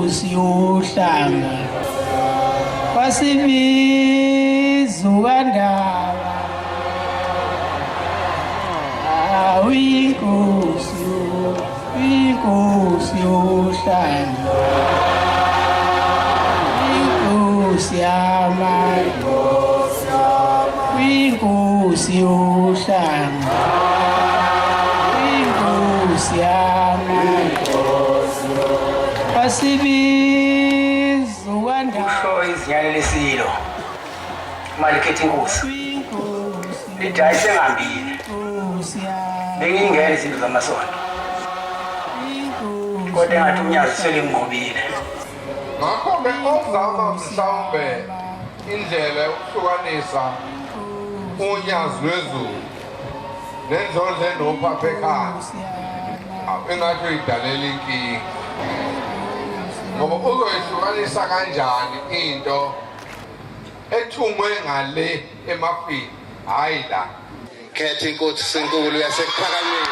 Inkosi yohlanga wasibiza uKandaba Inkosi yohlanga Inkosi yamandla Inkosi yohlanga Inkosi yamandla wasibiza uKandaba Usho izinyane lesilo malikhetha inkosi lidayise ngambili bengingena izinto zamasonto kodwa engathi umnyazi selinqobile ngakho-ke okuzama mhlawumbe indlela yokuhlukanisa unyazi lwezulu nendlondlo enophapha ekhaya engathi uyidalela inkinga ngoba uzoyihlukanisa kanjani into ethungwe ngale emafini hhayi la khetha inkosi senkulu yasekuphakameni